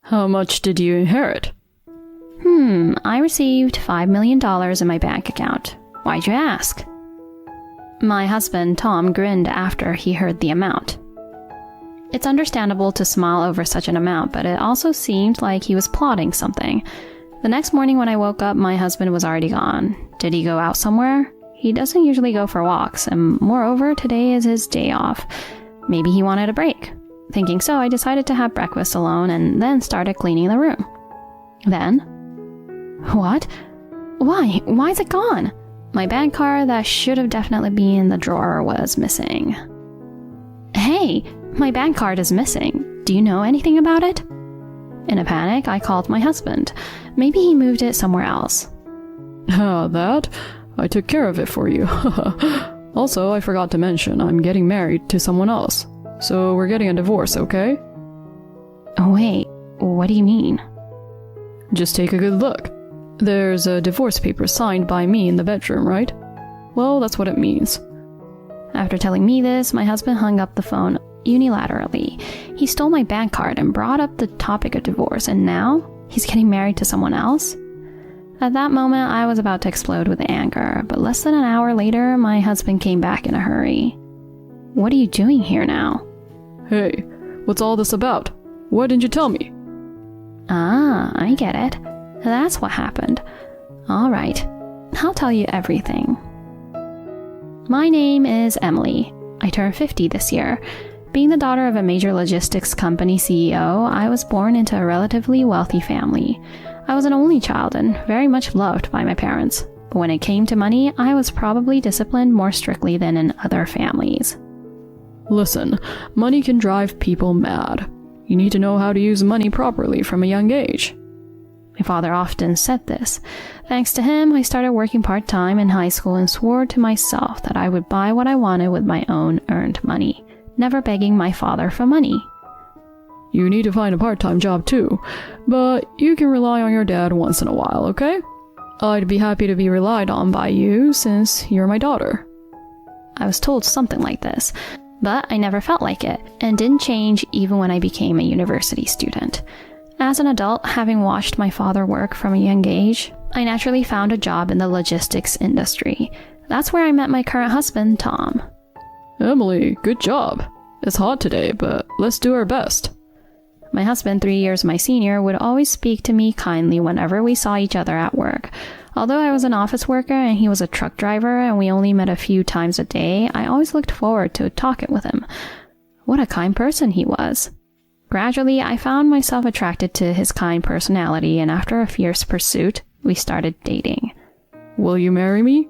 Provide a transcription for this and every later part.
How much did you inherit? I received $5 million in my bank account. Why'd you ask? My husband, Tom, grinned after he heard the amount. It's understandable to smile over such an amount, but it also seemed like he was plotting something. The next morning when I woke up, my husband was already gone. Did he go out somewhere? He doesn't usually go for walks, and moreover, today is his day off. Maybe he wanted a break. Thinking so, I decided to have breakfast alone and then started cleaning the room. Then... What? Why? Why is it gone? My bank card that should have definitely been in the drawer was missing. Hey, my bank card is missing. Do you know anything about it? In a panic, I called my husband. Maybe he moved it somewhere else. That? I took care of it for you. Also, I forgot to mention, I'm getting married to someone else. So we're getting a divorce, okay? Oh, wait, what do you mean? Just take a good look. There's a divorce paper signed by me in the bedroom, right? Well, that's what it means. After telling me this, my husband hung up the phone unilaterally. He stole my bank card and brought up the topic of divorce, and now he's getting married to someone else? At that moment, I was about to explode with anger, but less than an hour later, my husband came back in a hurry. What are you doing here now? Hey, what's all this about? Why didn't you tell me? Ah, I get it. That's what happened. All right, I'll tell you everything. My name is Emily. I turned 50 this year. Being the daughter of a major logistics company CEO, I was born into a relatively wealthy family. I was an only child and very much loved by my parents. But when it came to money, I was probably disciplined more strictly than in other families. Listen, money can drive people mad. You need to know how to use money properly from a young age. My father often said this. Thanks to him, I started working part-time in high school and swore to myself that I would buy what I wanted with my own earned money, never begging my father for money. You need to find a part-time job too, but you can rely on your dad once in a while, okay? I'd be happy to be relied on by you since you're my daughter. I was told something like this, but I never felt like it, and didn't change even when I became a university student. As an adult, having watched my father work from a young age, I naturally found a job in the logistics industry. That's where I met my current husband, Tom. Emily, good job. It's hot today, but let's do our best. My husband, 3 years my senior, would always speak to me kindly whenever we saw each other at work. Although I was an office worker and he was a truck driver and we only met a few times a day, I always looked forward to talking with him. What a kind person he was. Gradually, I found myself attracted to his kind personality, and after a fierce pursuit, we started dating. Will you marry me?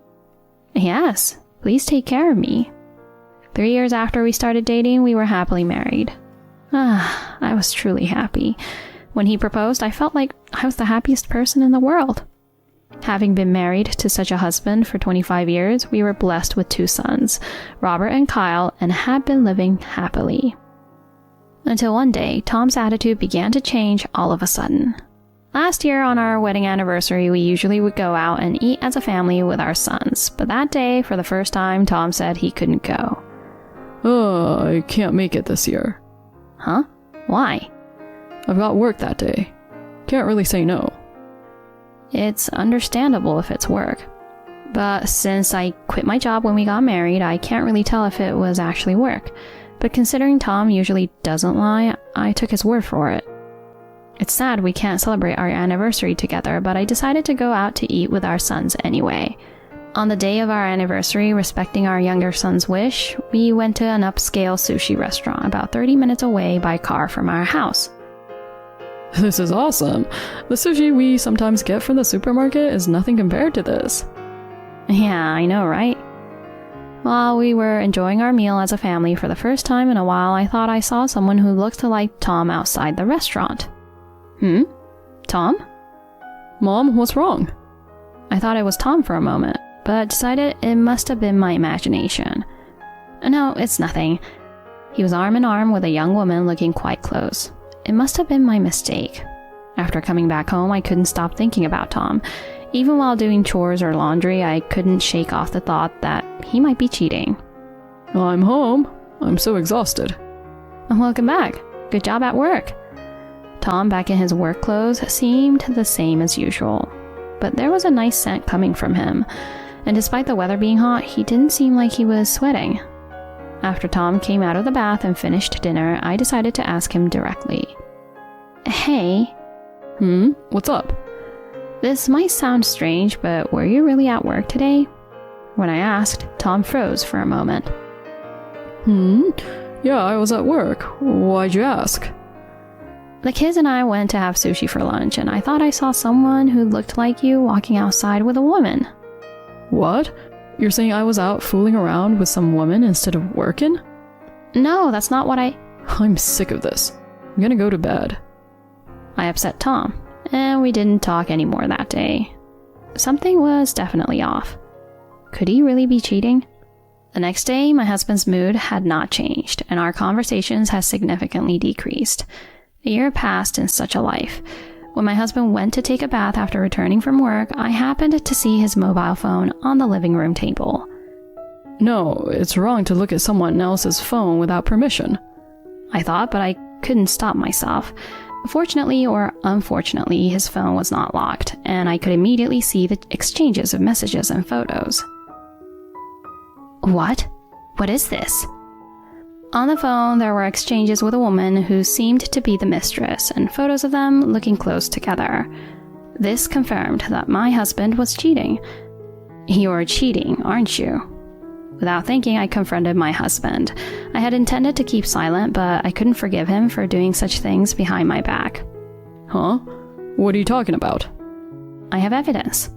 Yes, please take care of me. 3 years after we started dating, we were happily married. I was truly happy. When he proposed, I felt like I was the happiest person in the world. Having been married to such a husband for 25 years, we were blessed with 2 sons, Robert and Kyle, and had been living happily. Until one day, Tom's attitude began to change all of a sudden. Last year on our wedding anniversary, we usually would go out and eat as a family with our sons, but that day, for the first time, Tom said he couldn't go. I can't make it this year. Huh? Why? I've got work that day. Can't really say no. It's understandable if it's work. But since I quit my job when we got married, I can't really tell if it was actually work. But considering Tom usually doesn't lie, I took his word for it. It's sad we can't celebrate our anniversary together, but I decided to go out to eat with our sons anyway. On the day of our anniversary, respecting our younger son's wish, we went to an upscale sushi restaurant about 30 minutes away by car from our house. This is awesome. The sushi we sometimes get from the supermarket is nothing compared to this. Yeah, I know, right? While we were enjoying our meal as a family for the first time in a while, I thought I saw someone who looked like Tom outside the restaurant. Tom? Mom, what's wrong? I thought it was Tom for a moment, but decided it must have been my imagination. No, it's nothing. He was arm in arm with a young woman looking quite close. It must have been my mistake. After coming back home, I couldn't stop thinking about Tom. Even while doing chores or laundry, I couldn't shake off the thought that he might be cheating. I'm home. I'm so exhausted. Welcome back. Good job at work. Tom, back in his work clothes, seemed the same as usual. But there was a nice scent coming from him, and despite the weather being hot, he didn't seem like he was sweating. After Tom came out of the bath and finished dinner, I decided to ask him directly. Hey. What's up? This might sound strange, but were you really at work today? When I asked, Tom froze for a moment. Yeah, I was at work. Why'd you ask? The kids and I went to have sushi for lunch, and I thought I saw someone who looked like you walking outside with a woman. What? You're saying I was out fooling around with some woman instead of working? No, that's not what I'm sick of this. I'm gonna go to bed. I upset Tom, and we didn't talk anymore that day. Something was definitely off. Could he really be cheating? The next day, my husband's mood had not changed, and our conversations had significantly decreased. A year passed in such a life. When my husband went to take a bath after returning from work, I happened to see his mobile phone on the living room table. No, it's wrong to look at someone else's phone without permission. I thought, but I couldn't stop myself. Fortunately or unfortunately, his phone was not locked, and I could immediately see the exchanges of messages and photos. What? What is this? On the phone, there were exchanges with a woman who seemed to be the mistress, and photos of them looking close together. This confirmed that my husband was cheating. You're cheating, aren't you? Without thinking, I confronted my husband. I had intended to keep silent, but I couldn't forgive him for doing such things behind my back. Huh? What are you talking about? I have evidence.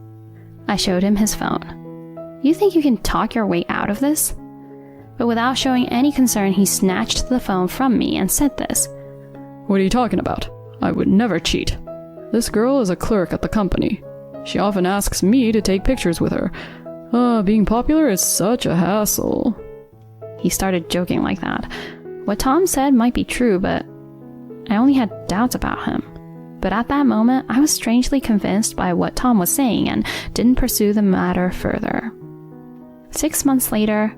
I showed him his phone. You think you can talk your way out of this? But without showing any concern, he snatched the phone from me and said this. What are you talking about? I would never cheat. This girl is a clerk at the company. She often asks me to take pictures with her. Being popular is such a hassle. He started joking like that. What Tom said might be true, but I only had doubts about him. But at that moment, I was strangely convinced by what Tom was saying and didn't pursue the matter further. 6 months later,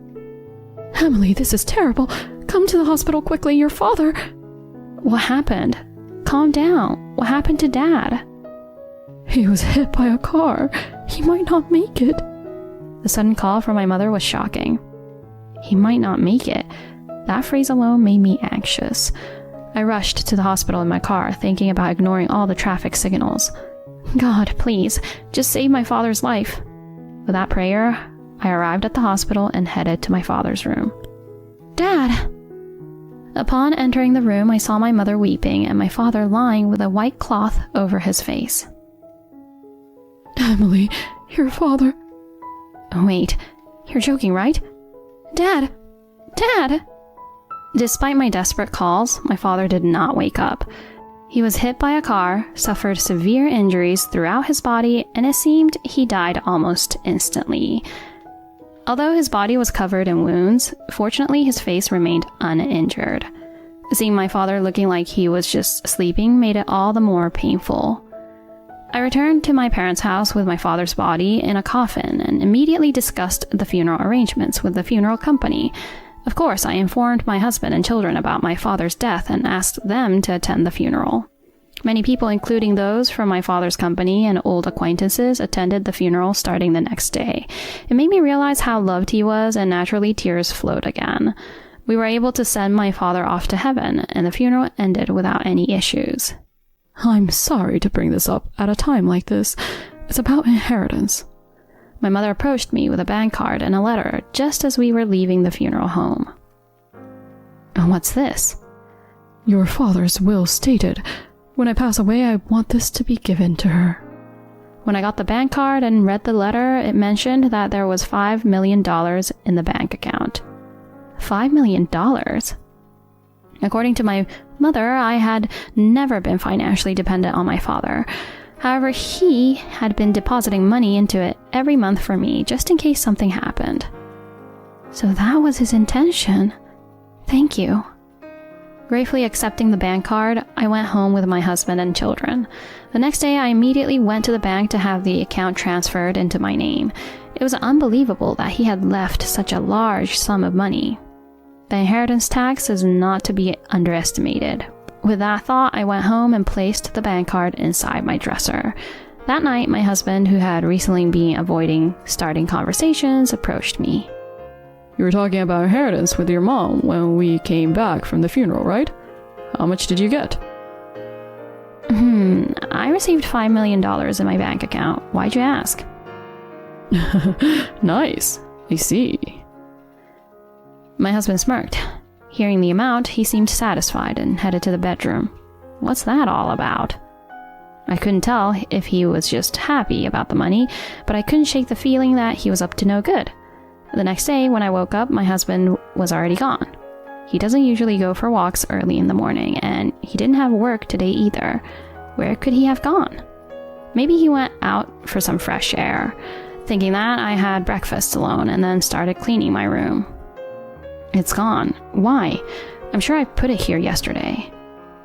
Emily, this is terrible. Come to the hospital quickly, your father. What happened? Calm down. What happened to Dad? He was hit by a car. He might not make it. The sudden call from my mother was shocking. He might not make it. That phrase alone made me anxious. I rushed to the hospital in my car, thinking about ignoring all the traffic signals. God, please, just save my father's life. With that prayer, I arrived at the hospital and headed to my father's room. Dad! Upon entering the room, I saw my mother weeping and my father lying with a white cloth over his face. Emily, your father... Oh, wait, you're joking, right? Dad! Dad! Despite my desperate calls, my father did not wake up. He was hit by a car, suffered severe injuries throughout his body, and it seemed he died almost instantly. Although his body was covered in wounds, fortunately his face remained uninjured. Seeing my father looking like he was just sleeping made it all the more painful. I returned to my parents' house with my father's body in a coffin and immediately discussed the funeral arrangements with the funeral company. Of course, I informed my husband and children about my father's death and asked them to attend the funeral. Many people, including those from my father's company and old acquaintances, attended the funeral starting the next day. It made me realize how loved he was, and naturally tears flowed again. We were able to send my father off to heaven, and the funeral ended without any issues. I'm sorry to bring this up at a time like this. It's about inheritance. My mother approached me with a bank card and a letter just as we were leaving the funeral home. And what's this? Your father's will stated, when I pass away, I want this to be given to her. When I got the bank card and read the letter, it mentioned that there was $5 million in the bank account. $5 million? According to my mother, I had never been financially dependent on my father. However, he had been depositing money into it every month for me, just in case something happened. So that was his intention. Thank you. Gratefully accepting the bank card, I went home with my husband and children. The next day, I immediately went to the bank to have the account transferred into my name. It was unbelievable that he had left such a large sum of money. The inheritance tax is not to be underestimated. With that thought, I went home and placed the bank card inside my dresser. That night, my husband, who had recently been avoiding starting conversations, approached me. You were talking about inheritance with your mom when we came back from the funeral, right? How much did you get? I received $5 million in my bank account. Why'd you ask? Nice. I see. My husband smirked. Hearing the amount, he seemed satisfied and headed to the bedroom. What's that all about? I couldn't tell if he was just happy about the money, but I couldn't shake the feeling that he was up to no good. The next day, when I woke up, my husband was already gone. He doesn't usually go for walks early in the morning, and he didn't have work today either. Where could he have gone? Maybe he went out for some fresh air. Thinking that, I had breakfast alone and then started cleaning my room. It's gone. Why? I'm sure I put it here yesterday.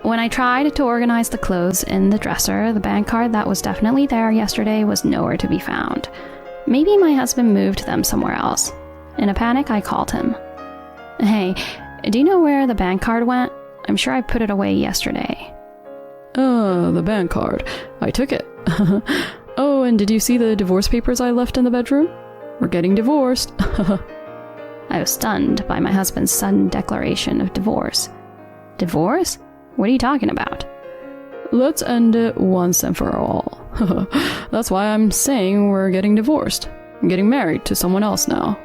When I tried to organize the clothes in the dresser, the bank card that was definitely there yesterday was nowhere to be found. Maybe my husband moved them somewhere else. In a panic, I called him. Hey, do you know where the bank card went? I'm sure I put it away yesterday. The bank card. I took it. Oh, and did you see the divorce papers I left in the bedroom? We're getting divorced. I was stunned by my husband's sudden declaration of divorce. Divorce? What are you talking about? Let's end it once and for all. That's why I'm saying we're getting divorced. I'm getting married to someone else now.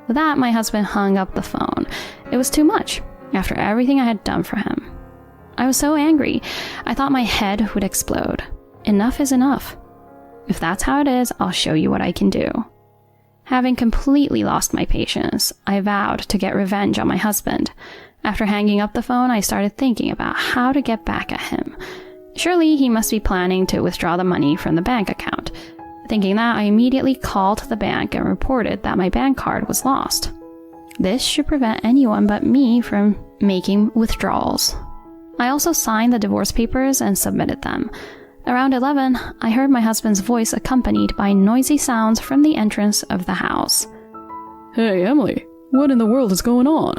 With that, my husband hung up the phone. It was too much, after everything I had done for him. I was so angry, I thought my head would explode. Enough is enough. If that's how it is, I'll show you what I can do. Having completely lost my patience, I vowed to get revenge on my husband. After hanging up the phone, I started thinking about how to get back at him. Surely he must be planning to withdraw the money from the bank account. Thinking that, I immediately called the bank and reported that my bank card was lost. This should prevent anyone but me from making withdrawals. I also signed the divorce papers and submitted them. Around 11, I heard my husband's voice accompanied by noisy sounds from the entrance of the house. Hey, Emily, what in the world is going on?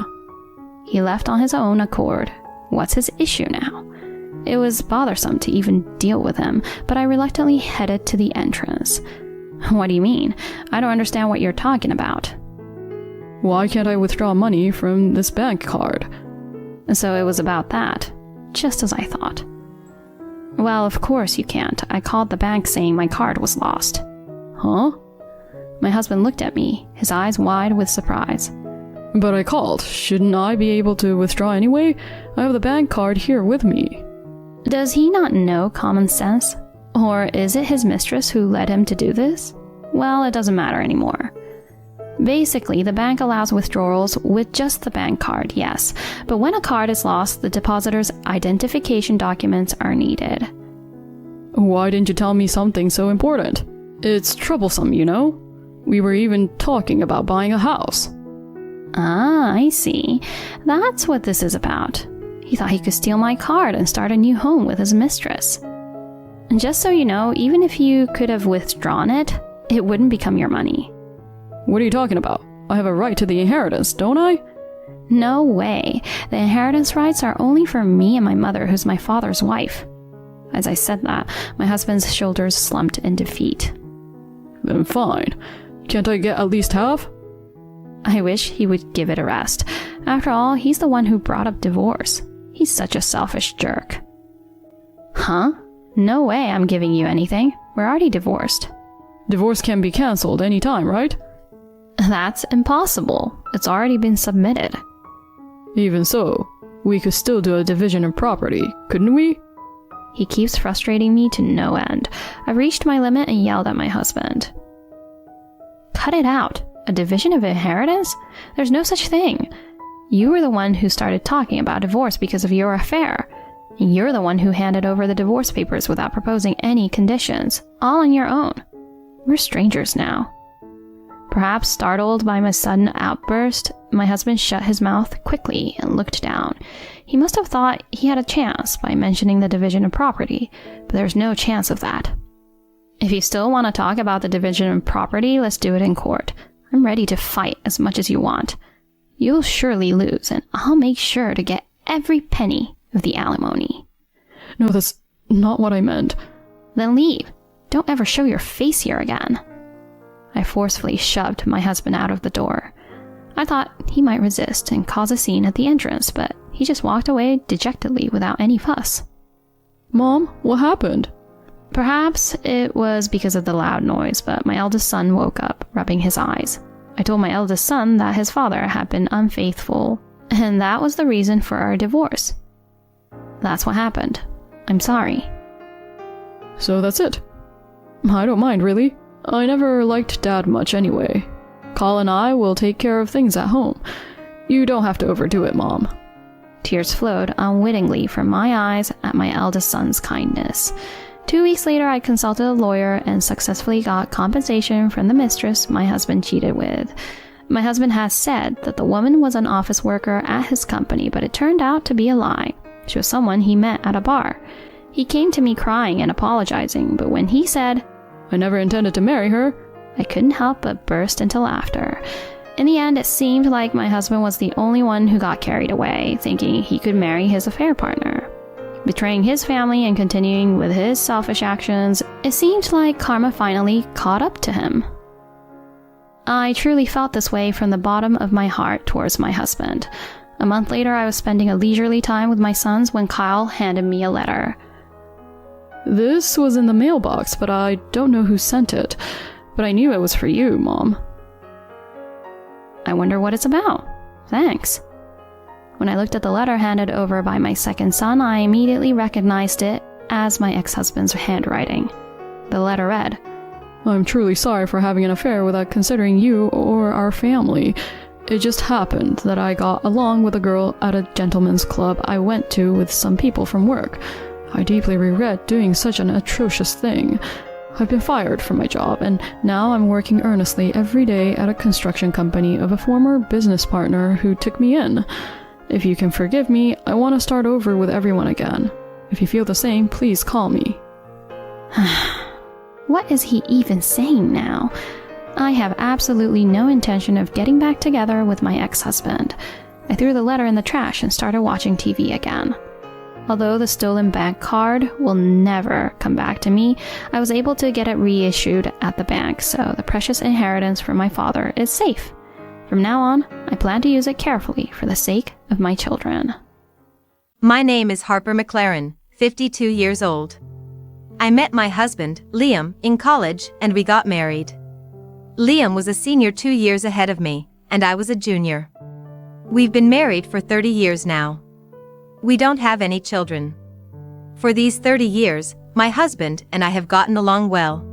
He left on his own accord. What's his issue now? It was bothersome to even deal with him, but I reluctantly headed to the entrance. What do you mean? I don't understand what you're talking about. Why can't I withdraw money from this bank card? So it was about that, just as I thought. Well, of course you can't. I called the bank saying my card was lost. Huh? My husband looked at me, his eyes wide with surprise. But I called. Shouldn't I be able to withdraw anyway? I have the bank card here with me. Does he not know common sense? Or is it his mistress who led him to do this? Well, it doesn't matter anymore. Basically, the bank allows withdrawals with just the bank card, yes. But when a card is lost, the depositor's identification documents are needed. Why didn't you tell me something so important? It's troublesome, you know? We were even talking about buying a house. Ah, I see. That's what this is about. He thought he could steal my card and start a new home with his mistress. And just so you know, even if you could have withdrawn it, it wouldn't become your money. What are you talking about? I have a right to the inheritance, don't I? No way. The inheritance rights are only for me and my mother, who's my father's wife. As I said that, my husband's shoulders slumped in defeat. Then fine. Can't I get at least half? I wish he would give it a rest. After all, he's the one who brought up divorce. He's such a selfish jerk. Huh? No way I'm giving you anything. We're already divorced. Divorce can be cancelled any time, right? That's impossible. It's already been submitted. Even so, we could still do a division of property, couldn't we? He keeps frustrating me to no end. I've reached my limit and yelled at my husband. Cut it out. A division of inheritance? There's no such thing. You were the one who started talking about divorce because of your affair. And you're the one who handed over the divorce papers without proposing any conditions, all on your own. We're strangers now. Perhaps startled by my sudden outburst, my husband shut his mouth quickly and looked down. He must have thought he had a chance by mentioning the division of property, but there's no chance of that. If you still want to talk about the division of property, let's do it in court. I'm ready to fight as much as you want. You'll surely lose, and I'll make sure to get every penny of the alimony. No, that's not what I meant. Then leave. Don't ever show your face here again. I forcefully shoved my husband out of the door. I thought he might resist and cause a scene at the entrance, but he just walked away dejectedly without any fuss. Mom, what happened? Perhaps it was because of the loud noise, but my eldest son woke up, rubbing his eyes. I told my eldest son that his father had been unfaithful, and that was the reason for our divorce. That's what happened. I'm sorry. So that's it. I don't mind, really. I never liked Dad much anyway. Carl and I will take care of things at home. You don't have to overdo it, Mom. Tears flowed unwittingly from my eyes at my eldest son's kindness. 2 weeks later, I consulted a lawyer and successfully got compensation from the mistress my husband cheated with. My husband has said that the woman was an office worker at his company, but it turned out to be a lie. She was someone he met at a bar. He came to me crying and apologizing, but when he said, I never intended to marry her, I couldn't help but burst into laughter. In the end, it seemed like my husband was the only one who got carried away, thinking he could marry his affair partner. Betraying his family and continuing with his selfish actions, it seemed like karma finally caught up to him. I truly felt this way from the bottom of my heart towards my husband. A month later, I was spending a leisurely time with my sons when Kyle handed me a letter. This was in the mailbox, but I don't know who sent it. But I knew it was for you, Mom. I wonder what it's about. Thanks. When I looked at the letter handed over by my second son, I immediately recognized it as my ex-husband's handwriting. The letter read, I'm truly sorry for having an affair without considering you or our family. It just happened that I got along with a girl at a gentleman's club I went to with some people from work. I deeply regret doing such an atrocious thing. I've been fired from my job, and now I'm working earnestly every day at a construction company of a former business partner who took me in. If you can forgive me, I want to start over with everyone again. If you feel the same, please call me. What is he even saying now? I have absolutely no intention of getting back together with my ex-husband. I threw the letter in the trash and started watching TV again. Although the stolen bank card will never come back to me, I was able to get it reissued at the bank, so the precious inheritance from my father is safe. From now on, I plan to use it carefully for the sake of my children. My name is Harper McLaren, 52 years old. I met my husband, Liam, in college, and we got married. Liam was a senior 2 years ahead of me, and I was a junior. We've been married for 30 years now. We don't have any children. For these 30 years, my husband and I have gotten along well.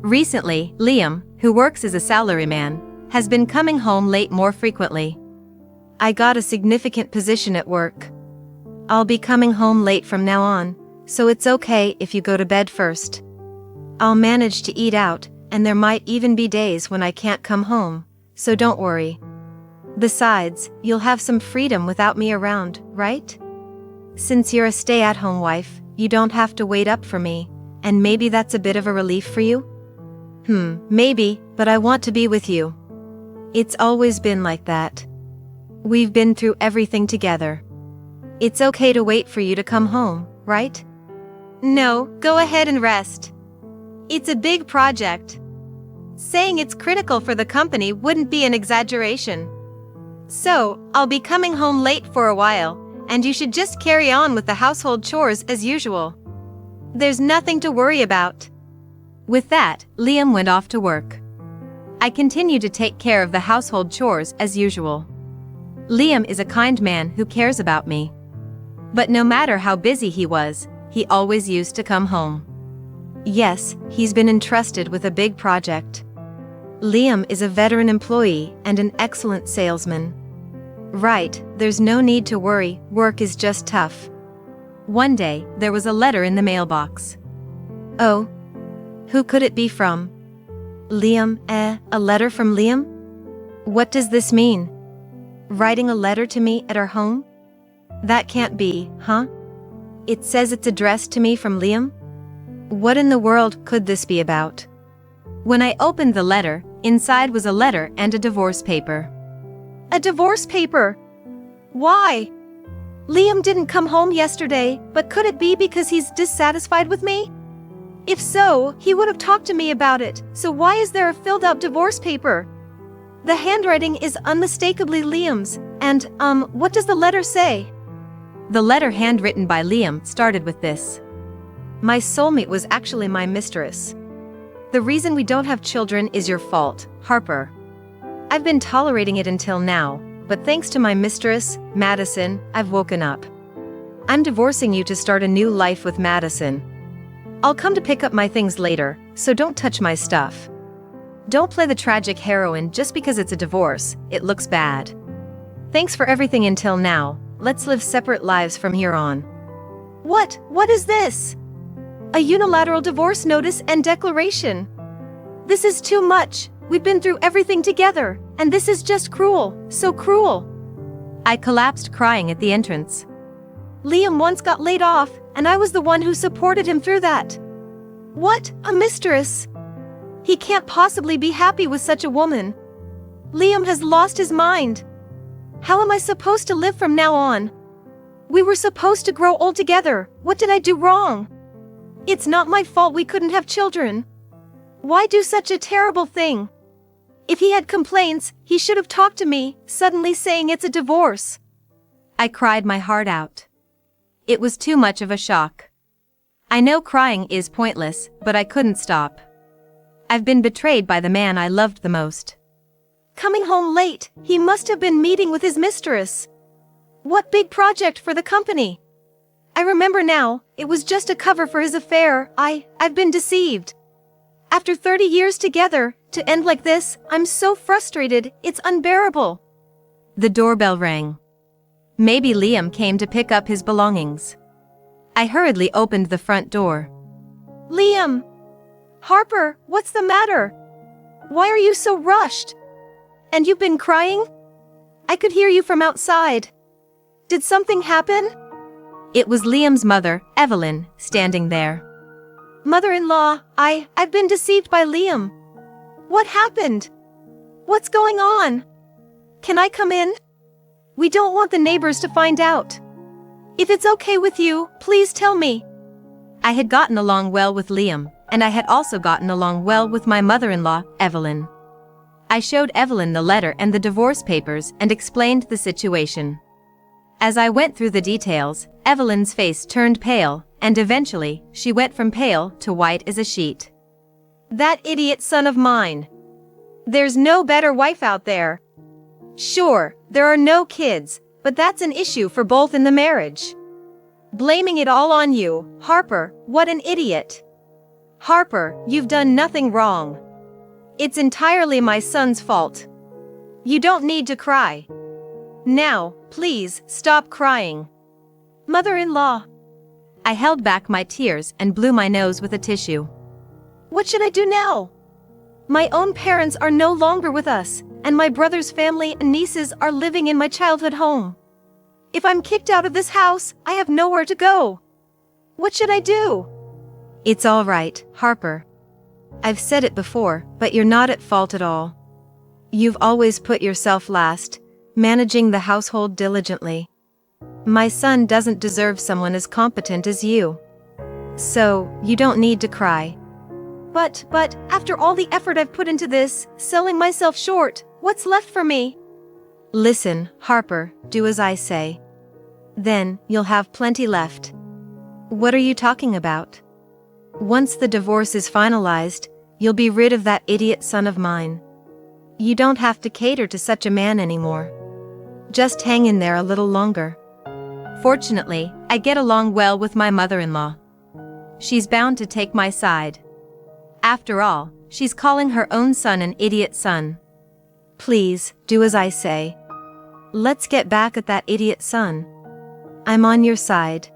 Recently, Liam, who works as a salaryman, has been coming home late more frequently. I got a significant position at work. I'll be coming home late from now on, so it's okay if you go to bed first. I'll manage to eat out, and there might even be days when I can't come home, so don't worry. Besides, you'll have some freedom without me around, right? Since you're a stay-at-home wife, you don't have to wait up for me, and maybe that's a bit of a relief for you? Maybe, but I want to be with you. It's always been like that. We've been through everything together. It's okay to wait for you to come home, right? No, go ahead and rest. It's a big project. Saying it's critical for the company wouldn't be an exaggeration. So, I'll be coming home late for a while, and you should just carry on with the household chores as usual. There's nothing to worry about. With that, Liam went off to work. I continued to take care of the household chores as usual. Liam is a kind man who cares about me. But no matter how busy he was, he always used to come home. Yes, he's been entrusted with a big project. Liam is a veteran employee and an excellent salesman. Right, there's no need to worry, work is just tough. One day, there was a letter in the mailbox. Oh, who could it be from? Liam, a letter from Liam? What does this mean? Writing a letter to me at our home? That can't be, huh? It says it's addressed to me from Liam? What in the world could this be about? When I opened the letter, inside was a letter and a divorce paper. A divorce paper? Why? Liam didn't come home yesterday, but could it be because he's dissatisfied with me? If so, he would have talked to me about it, so why is there a filled-out divorce paper? The handwriting is unmistakably Liam's, and, what does the letter say? The letter handwritten by Liam started with this. My soulmate was actually my mistress. The reason we don't have children is your fault, Harper. I've been tolerating it until now, but thanks to my mistress, Madison, I've woken up. I'm divorcing you to start a new life with Madison. I'll come to pick up my things later, so don't touch my stuff. Don't play the tragic heroine just because it's a divorce, it looks bad. Thanks for everything until now, let's live separate lives from here on. What is this? A unilateral divorce notice and declaration. This is too much, we've been through everything together, and this is just cruel, so cruel. I collapsed crying at the entrance. Liam once got laid off, and I was the one who supported him through that. What, a mistress? He can't possibly be happy with such a woman. Liam has lost his mind. How am I supposed to live from now on? We were supposed to grow old together, what did I do wrong? It's not my fault we couldn't have children. Why do such a terrible thing? If he had complaints, he should have talked to me, suddenly saying it's a divorce. I cried my heart out. It was too much of a shock. I know crying is pointless, but I couldn't stop. I've been betrayed by the man I loved the most. Coming home late, he must have been meeting with his mistress. What big project for the company? I remember now, it was just a cover for his affair. I've been deceived. After 30 years together, to end like this, I'm so frustrated, it's unbearable. The doorbell rang. Maybe Liam came to pick up his belongings. I hurriedly opened the front door. Liam! Harper, what's the matter? Why are you so rushed? And you've been crying? I could hear you from outside. Did something happen? It was Liam's mother, Evelyn, standing there. Mother-in-law, I've been deceived by Liam. What happened? What's going on? Can I come in? We don't want the neighbors to find out. If it's okay with you, please tell me. I had gotten along well with Liam, and I had also gotten along well with my mother-in-law, Evelyn. I showed Evelyn the letter and the divorce papers and explained the situation. As I went through the details, Evelyn's face turned pale, and eventually, she went from pale to white as a sheet. That idiot son of mine. There's no better wife out there. Sure, there are no kids, but that's an issue for both in the marriage. Blaming it all on you, Harper, what an idiot. Harper, you've done nothing wrong. It's entirely my son's fault. You don't need to cry. Now, please, stop crying. Mother-in-law. I held back my tears and blew my nose with a tissue. What should I do now? My own parents are no longer with us, and my brother's family and nieces are living in my childhood home. If I'm kicked out of this house, I have nowhere to go. What should I do? It's all right, Harper. I've said it before, but you're not at fault at all. You've always put yourself last, managing the household diligently. My son doesn't deserve someone as competent as you. So, you don't need to cry. But, after all the effort I've put into this, selling myself short, what's left for me? Listen, Harper, do as I say. Then, you'll have plenty left. What are you talking about? Once the divorce is finalized, you'll be rid of that idiot son of mine. You don't have to cater to such a man anymore. Just hang in there a little longer. Fortunately, I get along well with my mother-in-law. She's bound to take my side. After all, she's calling her own son an idiot son. Please, do as I say. Let's get back at that idiot son. I'm on your side.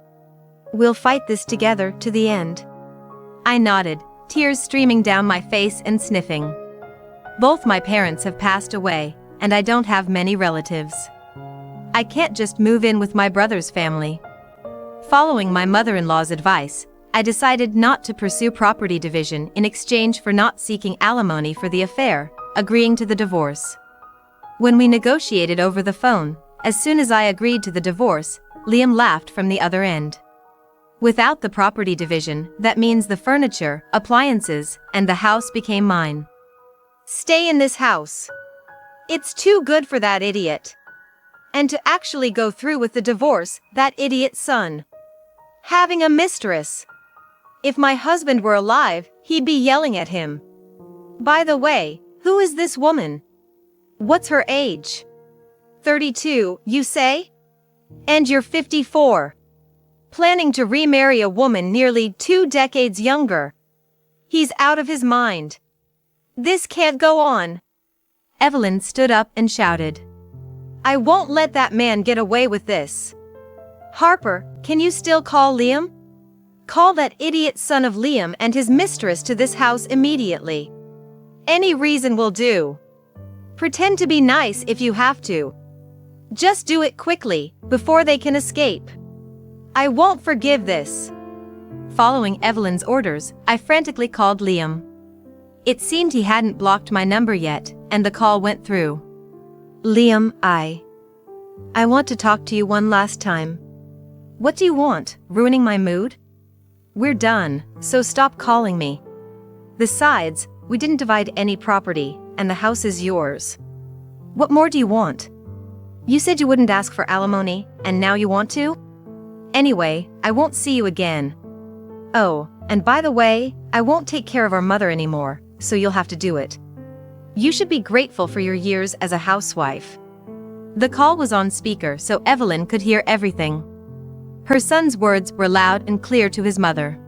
We'll fight this together to the end. I nodded, tears streaming down my face and sniffing. Both my parents have passed away, and I don't have many relatives. I can't just move in with my brother's family. Following my mother-in-law's advice, I decided not to pursue property division in exchange for not seeking alimony for the affair, agreeing to the divorce. When we negotiated over the phone, as soon as I agreed to the divorce, Liam laughed from the other end. Without the property division, that means the furniture, appliances, and the house became mine. Stay in this house. It's too good for that idiot. And to actually go through with the divorce, that idiot's son. Having a mistress. If my husband were alive, he'd be yelling at him. By the way, who is this woman? What's her age? 32, you say? And you're 54. Planning to remarry a woman nearly 2 decades younger. He's out of his mind. This can't go on. Evelyn stood up and shouted. I won't let that man get away with this. Harper, can you still call Liam? Call that idiot son of Liam and his mistress to this house immediately. Any reason will do. Pretend to be nice if you have to. Just do it quickly, before they can escape. I won't forgive this. Following Evelyn's orders, I frantically called Liam. It seemed he hadn't blocked my number yet, and the call went through. Liam, I want to talk to you one last time. What do you want, ruining my mood? We're done, so stop calling me. Besides, we didn't divide any property, and the house is yours. What more do you want? You said you wouldn't ask for alimony, and now you want to? Anyway, I won't see you again. Oh, and by the way, I won't take care of our mother anymore, so you'll have to do it. You should be grateful for your years as a housewife. The call was on speaker so Evelyn could hear everything. Her son's words were loud and clear to his mother.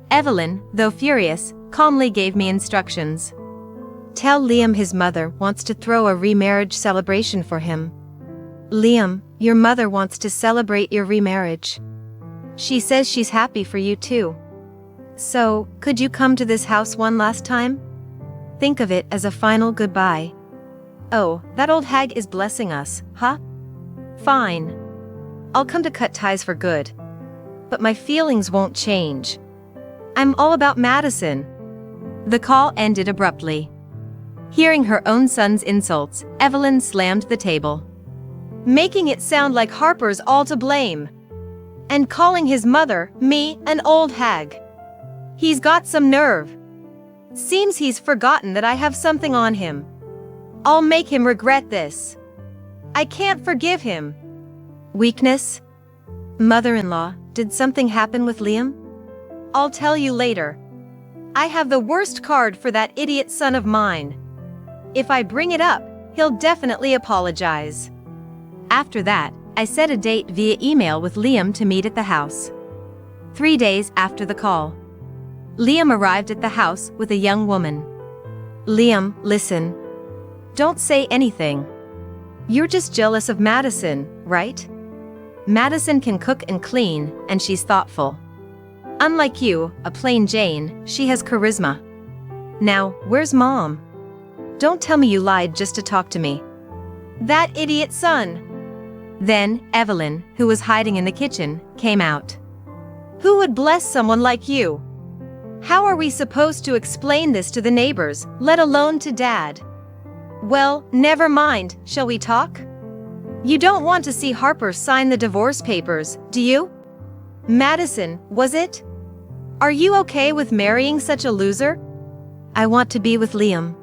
Evelyn, though furious, calmly gave me instructions. Tell Liam his mother wants to throw a remarriage celebration for him. Liam, your mother wants to celebrate your remarriage. She says she's happy for you too. So, could you come to this house one last time? Think of it as a final goodbye. Oh, that old hag is blessing us, huh? Fine. I'll come to cut ties for good. But my feelings won't change. I'm all about Madison. The call ended abruptly. Hearing her own son's insults, Evelyn slammed the table, making it sound like Harper's all to blame. And calling his mother, me, an old hag. He's got some nerve. Seems he's forgotten that I have something on him. I'll make him regret this. I can't forgive him. Weakness? Mother-in-law, did something happen with Liam? I'll tell you later. I have the worst card for that idiot son of mine. If I bring it up, he'll definitely apologize. After that, I set a date via email with Liam to meet at the house. 3 days after the call, Liam arrived at the house with a young woman. Liam, listen. Don't say anything. You're just jealous of Madison, right? Madison can cook and clean, and she's thoughtful. Unlike you, a plain Jane, she has charisma. Now, where's Mom? Don't tell me you lied just to talk to me. That idiot son. Then, Evelyn, who was hiding in the kitchen, came out. Who would bless someone like you? How are we supposed to explain this to the neighbors, let alone to Dad? Well, never mind, shall we talk? You don't want to see Harper sign the divorce papers, do you? Madison, was it? Are you okay with marrying such a loser? I want to be with Liam.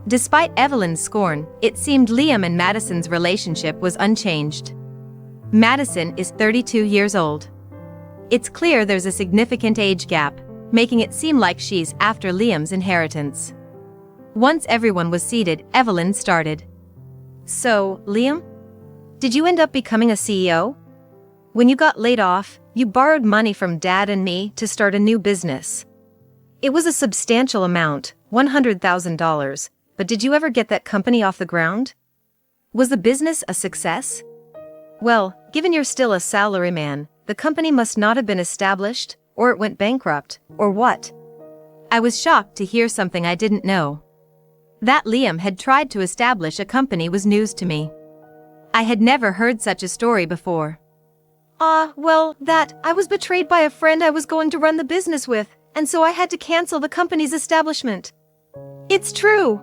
Despite Evelyn's scorn, it seemed Liam and Madison's relationship was unchanged. Madison is 32 years old. It's clear there's a significant age gap, making it seem like she's after Liam's inheritance. Once everyone was seated, Evelyn started. So, Liam? Did you end up becoming a CEO? When you got laid off, you borrowed money from Dad and me to start a new business. It was a substantial amount, $100,000, but did you ever get that company off the ground? Was the business a success? Well, given you're still a salaryman, the company must not have been established, or it went bankrupt, or what? I was shocked to hear something I didn't know. That Liam had tried to establish a company was news to me. I had never heard such a story before. Well, I was betrayed by a friend I was going to run the business with, and so I had to cancel the company's establishment. It's true.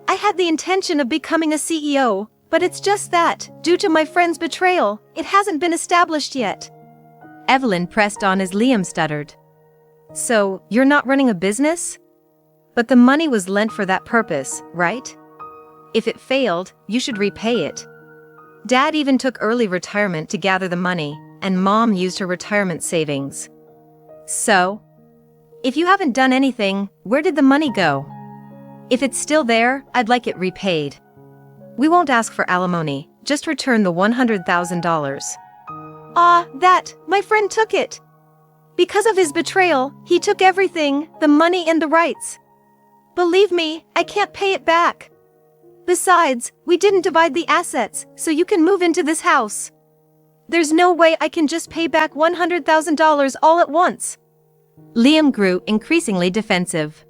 I had the intention of becoming a CEO, But it's just that, due to my friend's betrayal, it hasn't been established yet. Evelyn pressed on as Liam stuttered. So, you're not running a business? But the money was lent for that purpose, right? If it failed, you should repay it. Dad even took early retirement to gather the money, and Mom used her retirement savings. So, if you haven't done anything, where did the money go? If it's still there, I'd like it repaid. We won't ask for alimony, just return the $100,000. My friend took it. Because of his betrayal, he took everything, the money and the rights. Believe me, I can't pay it back. Besides, we didn't divide the assets, so you can move into this house. There's no way I can just pay back $100,000 all at once. Liam grew increasingly defensive.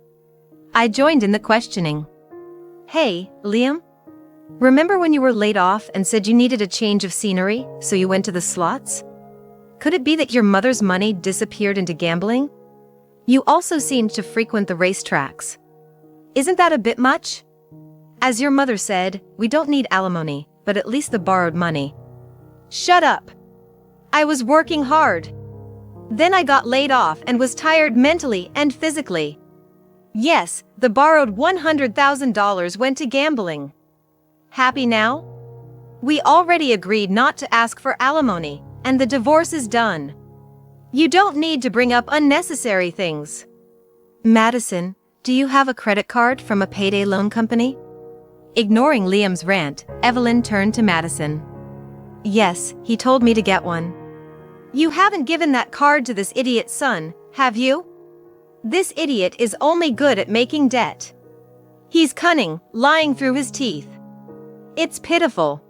I joined in the questioning. Hey, Liam? Remember when you were laid off and said you needed a change of scenery, so you went to the slots? Could it be that your mother's money disappeared into gambling? You also seemed to frequent the racetracks. Isn't that a bit much? As your mother said, we don't need alimony, but at least the borrowed money. Shut up! I was working hard. Then I got laid off and was tired mentally and physically. Yes, the borrowed $100,000 went to gambling. Happy now? We already agreed not to ask for alimony, and the divorce is done. You don't need to bring up unnecessary things. Madison, do you have a credit card from a payday loan company? Ignoring Liam's rant, Evelyn turned to Madison. Yes, he told me to get one. You haven't given that card to this idiot's son, have you? This idiot is only good at making debt. He's cunning, lying through his teeth. It's pitiful.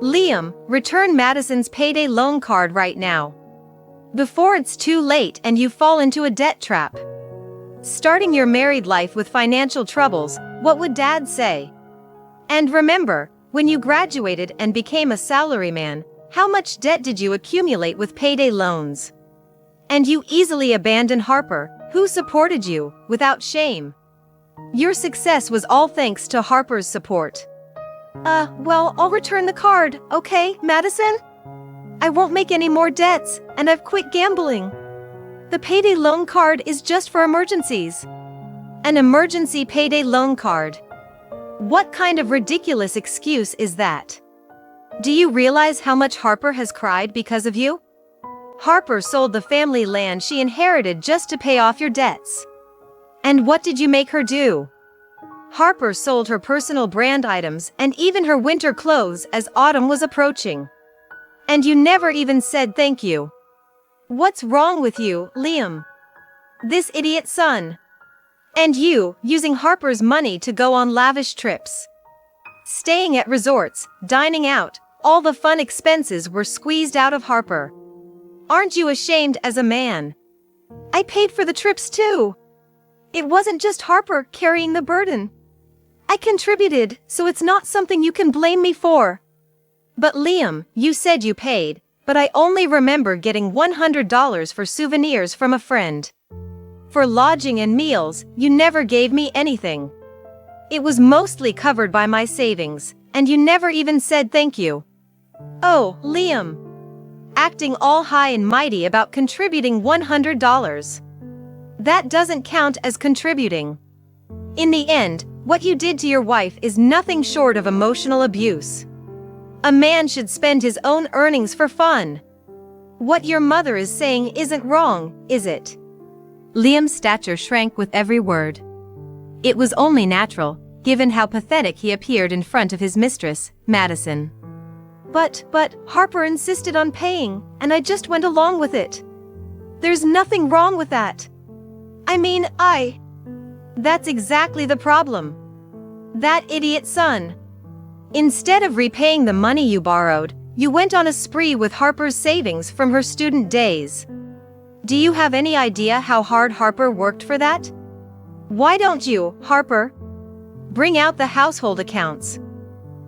Liam, return Madison's payday loan card right now. Before it's too late and you fall into a debt trap. Starting your married life with financial troubles, what would Dad say? And remember, when you graduated and became a salaryman, how much debt did you accumulate with payday loans? And you easily abandoned Harper, who supported you, without shame. Your success was all thanks to Harper's support. Well, I'll return the card, okay, Madison? I won't make any more debts, and I've quit gambling. The payday loan card is just for emergencies. An emergency payday loan card. What kind of ridiculous excuse is that? Do you realize how much Harper has cried because of you? Harper sold the family land she inherited just to pay off your debts. And what did you make her do? Harper sold her personal brand items and even her winter clothes as autumn was approaching. And you never even said thank you. What's wrong with you, Liam? This idiot's son. And you, using Harper's money to go on lavish trips. Staying at resorts, dining out, all the fun expenses were squeezed out of Harper. Aren't you ashamed as a man? I paid for the trips too. It wasn't just Harper carrying the burden. I contributed, so it's not something you can blame me for. But Liam, you said you paid, but I only remember getting $100 for souvenirs from a friend. For lodging and meals, you never gave me anything. It was mostly covered by my savings, and you never even said thank you. Oh, Liam. Acting all high and mighty about contributing $100. That doesn't count as contributing. In the end, what you did to your wife is nothing short of emotional abuse. A man should spend his own earnings for fun. What your mother is saying isn't wrong, is it? Liam's stature shrank with every word. It was only natural, given how pathetic he appeared in front of his mistress, Madison. But Harper insisted on paying, and I just went along with it. There's nothing wrong with that. That's exactly the problem. That idiot son. Instead of repaying the money you borrowed, you went on a spree with Harper's savings from her student days. Do you have any idea how hard Harper worked for that? Why don't you, Harper? Bring out the household accounts.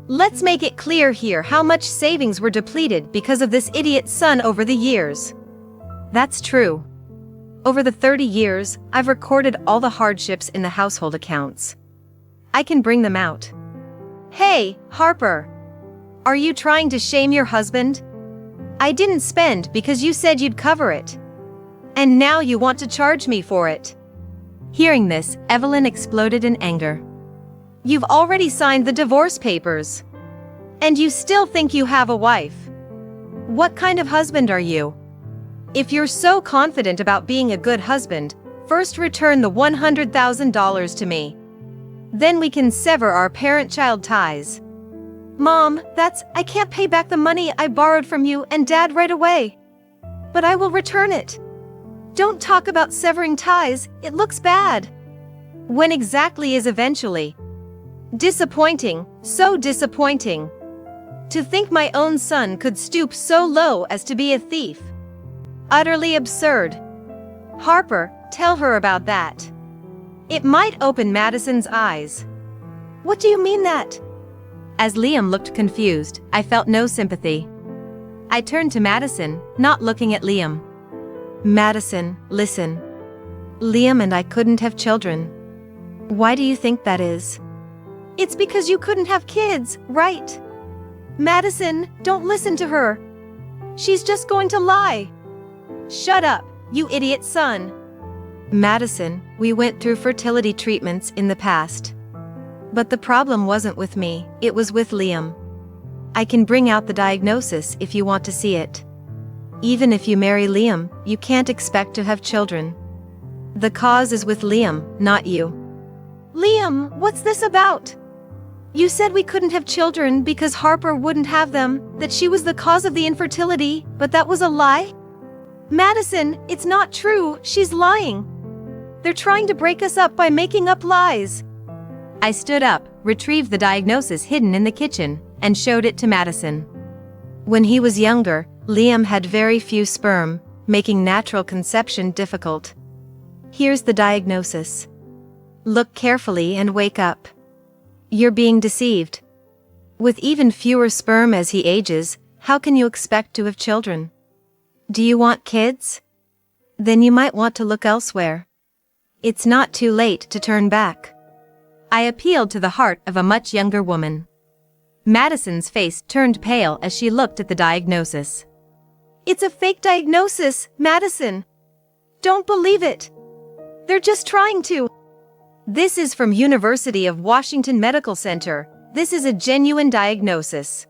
Let's make it clear here how much savings were depleted because of this idiot son over the years. That's true. Over the 30 years, I've recorded all the hardships in the household accounts. I can bring them out. Hey, Harper! Are you trying to shame your husband? I didn't spend because you said you'd cover it. And now you want to charge me for it. Hearing this, Evelyn exploded in anger. You've already signed the divorce papers. And you still think you have a wife. What kind of husband are you? If you're so confident about being a good husband, first return the $100,000 to me. Then we can sever our parent-child ties. Mom, I can't pay back the money I borrowed from you and Dad right away. But I will return it. Don't talk about severing ties, it looks bad. When exactly is eventually? Disappointing, so disappointing. To think my own son could stoop so low as to be a thief. Utterly absurd. Harper, tell her about that. It might open Madison's eyes. What do you mean that? As Liam looked confused, I felt no sympathy. I turned to Madison, not looking at Liam. Madison, listen. Liam and I couldn't have children. Why do you think that is? It's because you couldn't have kids, right? Madison, don't listen to her. She's just going to lie. Shut up, you idiot son. Madison, we went through fertility treatments in the past. But the problem wasn't with me, it was with Liam. I can bring out the diagnosis if you want to see it. Even if you marry Liam, you can't expect to have children. The cause is with Liam, not you. Liam, what's this about? You said we couldn't have children because Harper wouldn't have them, that she was the cause of the infertility, but that was a lie? Madison, it's not true, she's lying. They're trying to break us up by making up lies. I stood up, retrieved the diagnosis hidden in the kitchen, and showed it to Madison. When he was younger, Liam had very few sperm, making natural conception difficult. Here's the diagnosis. Look carefully and wake up. You're being deceived. With even fewer sperm as he ages, how can you expect to have children? Do you want kids? Then you might want to look elsewhere. It's not too late to turn back. I appealed to the heart of a much younger woman. Madison's face turned pale as she looked at the diagnosis. It's a fake diagnosis, Madison. Don't believe it. They're just trying to. This is from University of Washington Medical Center. This is a genuine diagnosis.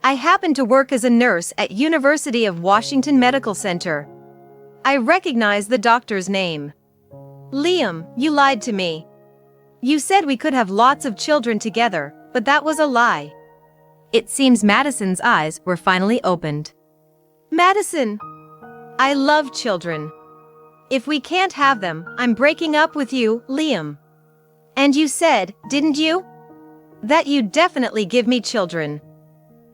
I happen to work as a nurse at University of Washington Medical Center. I recognize the doctor's name. Liam, you lied to me. You said we could have lots of children together, but that was a lie. It seems Madison's eyes were finally opened. Madison, I love children. If we can't have them, I'm breaking up with you, Liam. And you said, didn't you? That you'd definitely give me children.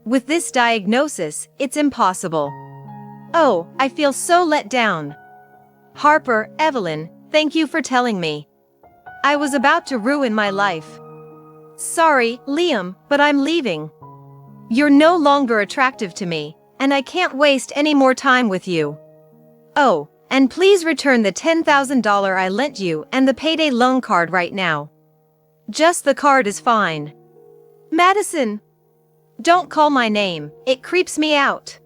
With this diagnosis, it's impossible. Oh, I feel so let down. Harper, Evelyn, thank you for telling me. I was about to ruin my life. Sorry, Liam, but I'm leaving. You're no longer attractive to me, and I can't waste any more time with you. Oh, and please return the $10,000 I lent you and the payday loan card right now. Just the card is fine. Madison! Don't call my name, it creeps me out.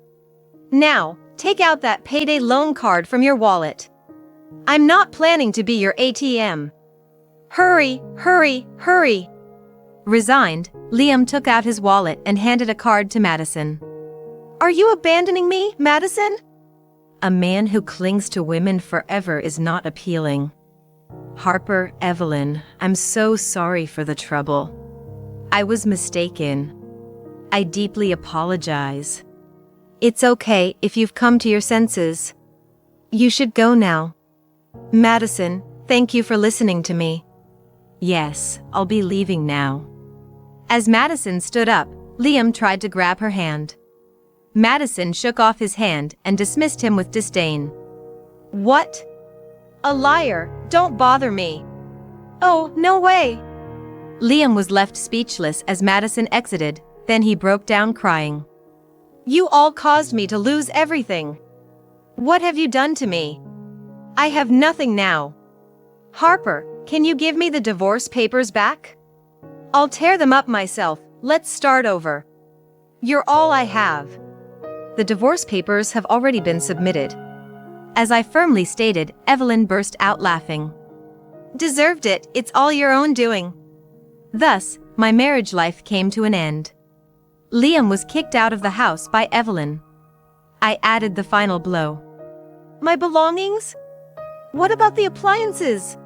Now, take out that payday loan card from your wallet. I'm not planning to be your ATM. Hurry, hurry, hurry. Resigned, Liam took out his wallet and handed a card to Madison. Are you abandoning me, Madison? A man who clings to women forever is not appealing. Harper, Evelyn, I'm so sorry for the trouble. I was mistaken. I deeply apologize. It's okay if you've come to your senses. You should go now. Madison, thank you for listening to me. Yes, I'll be leaving now. As Madison stood up, Liam tried to grab her hand. Madison shook off his hand and dismissed him with disdain. What? A liar, don't bother me. Oh, no way. Liam was left speechless as Madison exited, then he broke down crying. You all caused me to lose everything. What have you done to me? I have nothing now. Harper, can you give me the divorce papers back? I'll tear them up myself, let's start over. You're all I have. The divorce papers have already been submitted. As I firmly stated, Evelyn burst out laughing. Deserved it, it's all your own doing. Thus, my marriage life came to an end. Liam was kicked out of the house by Evelyn. I added the final blow. My belongings? What about the appliances?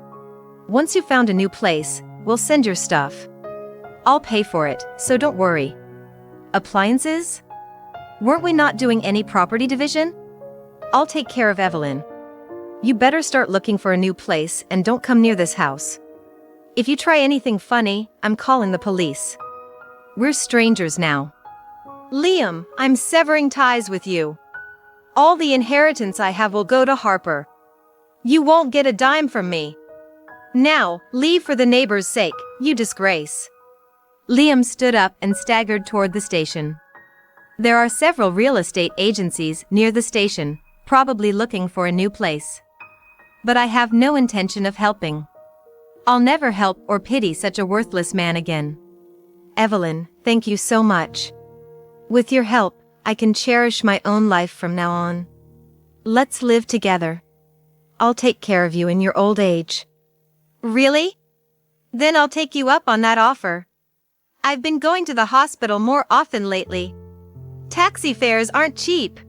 Once you've found a new place, we'll send your stuff. I'll pay for it, so don't worry. Appliances? Weren't we not doing any property division? I'll take care of Evelyn. You better start looking for a new place and don't come near this house. If you try anything funny, I'm calling the police. We're strangers now. Liam, I'm severing ties with you. All the inheritance I have will go to Harper. You won't get a dime from me. Now, leave for the neighbor's sake, you disgrace. Liam stood up and staggered toward the station. There are several real estate agencies near the station, probably looking for a new place. But I have no intention of helping. I'll never help or pity such a worthless man again. Evelyn, thank you so much. With your help, I can cherish my own life from now on. Let's live together. I'll take care of you in your old age. Really? Then I'll take you up on that offer. I've been going to the hospital more often lately. Taxi fares aren't cheap.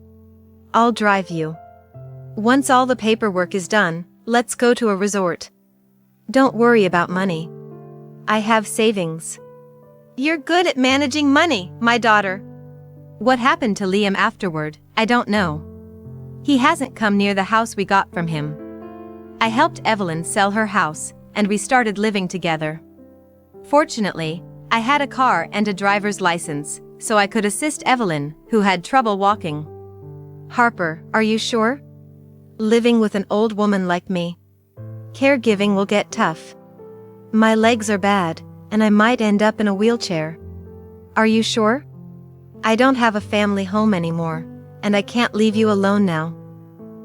I'll drive you. Once all the paperwork is done, let's go to a resort. Don't worry about money. I have savings. You're good at managing money, my daughter. What happened to Liam afterward, I don't know. He hasn't come near the house we got from him. I helped Evelyn sell her house, and we started living together. Fortunately, I had a car and a driver's license, so I could assist Evelyn, who had trouble walking. Harper, are you sure? Living with an old woman like me. Caregiving will get tough. My legs are bad, and I might end up in a wheelchair. Are you sure? I don't have a family home anymore, and I can't leave you alone now.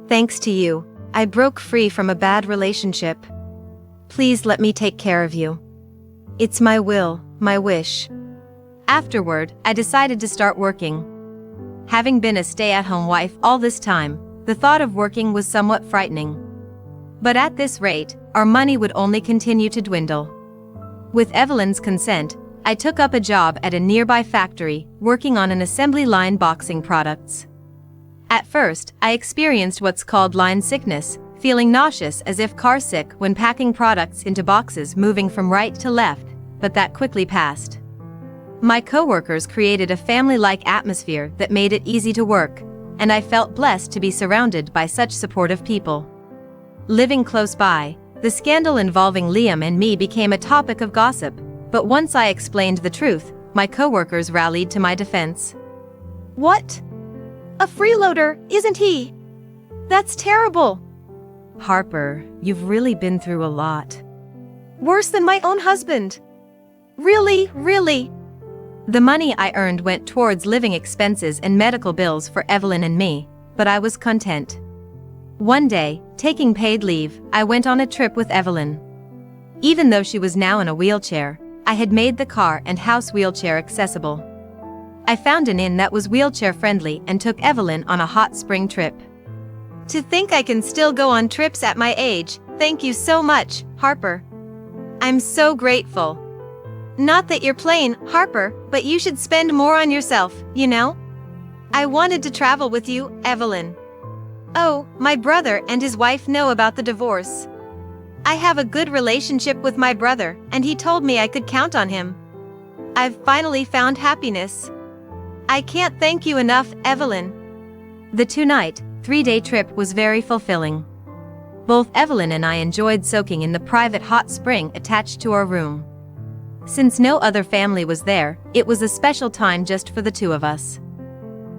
Thanks to you, I broke free from a bad relationship. Please let me take care of you. It's my will, my wish. Afterward, I decided to start working. Having been a stay-at-home wife all this time, the thought of working was somewhat frightening. But at this rate, our money would only continue to dwindle. With Evelyn's consent, I took up a job at a nearby factory, working on an assembly line boxing products. At first, I experienced what's called line sickness, feeling nauseous as if car sick when packing products into boxes moving from right to left, but that quickly passed. My coworkers created a family-like atmosphere that made it easy to work, and I felt blessed to be surrounded by such supportive people. Living close by, the scandal involving Liam and me became a topic of gossip, but once I explained the truth, my coworkers rallied to my defense. What? A freeloader, isn't he? That's terrible. Harper, you've really been through a lot. Worse than my own husband. Really. The money I earned went towards living expenses and medical bills for Evelyn and me, but I was content. One day, taking paid leave, I went on a trip with Evelyn. Even though she was now in a wheelchair, I had made the car and house wheelchair accessible. I found an inn that was wheelchair-friendly and took Evelyn on a hot spring trip. To think I can still go on trips at my age, thank you so much, Harper. I'm so grateful. Not that you're plain, Harper, but you should spend more on yourself, you know? I wanted to travel with you, Evelyn. Oh, my brother and his wife know about the divorce. I have a good relationship with my brother, and he told me I could count on him. I've finally found happiness. I can't thank you enough, Evelyn. The 2-night, 3-day trip was very fulfilling. Both Evelyn and I enjoyed soaking in the private hot spring attached to our room. Since no other family was there, it was a special time just for the two of us.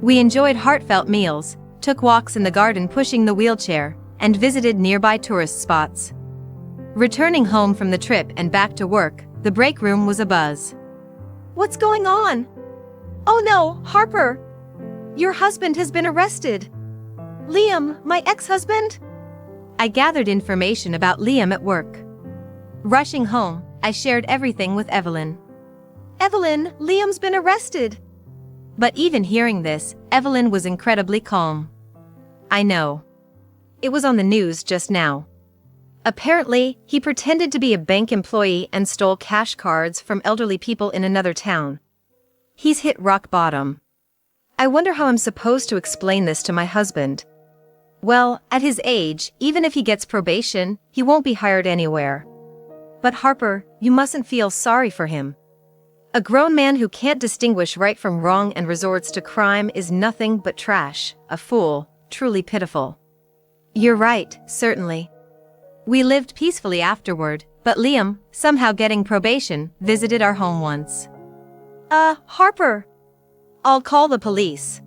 We enjoyed heartfelt meals, took walks in the garden pushing the wheelchair, and visited nearby tourist spots. Returning home from the trip and back to work, the break room was abuzz. What's going on? Oh no, Harper! Your husband has been arrested. Liam, my ex-husband? I gathered information about Liam at work. Rushing home, I shared everything with Evelyn. Evelyn, Liam's been arrested. But even hearing this, Evelyn was incredibly calm. I know. It was on the news just now. Apparently, he pretended to be a bank employee and stole cash cards from elderly people in another town. He's hit rock bottom. I wonder how I'm supposed to explain this to my husband. Well, at his age, even if he gets probation, he won't be hired anywhere. But Harper, you mustn't feel sorry for him. A grown man who can't distinguish right from wrong and resorts to crime is nothing but trash, a fool, truly pitiful. You're right, certainly. We lived peacefully afterward, but Liam, somehow getting probation, visited our home once. Harper! I'll call the police.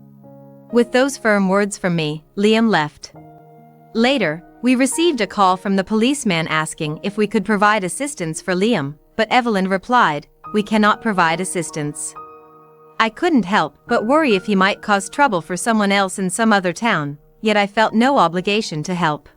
With those firm words from me, Liam left. Later, we received a call from the policeman asking if we could provide assistance for Liam, but Evelyn replied, "We cannot provide assistance." I couldn't help but worry if he might cause trouble for someone else in some other town, yet I felt no obligation to help.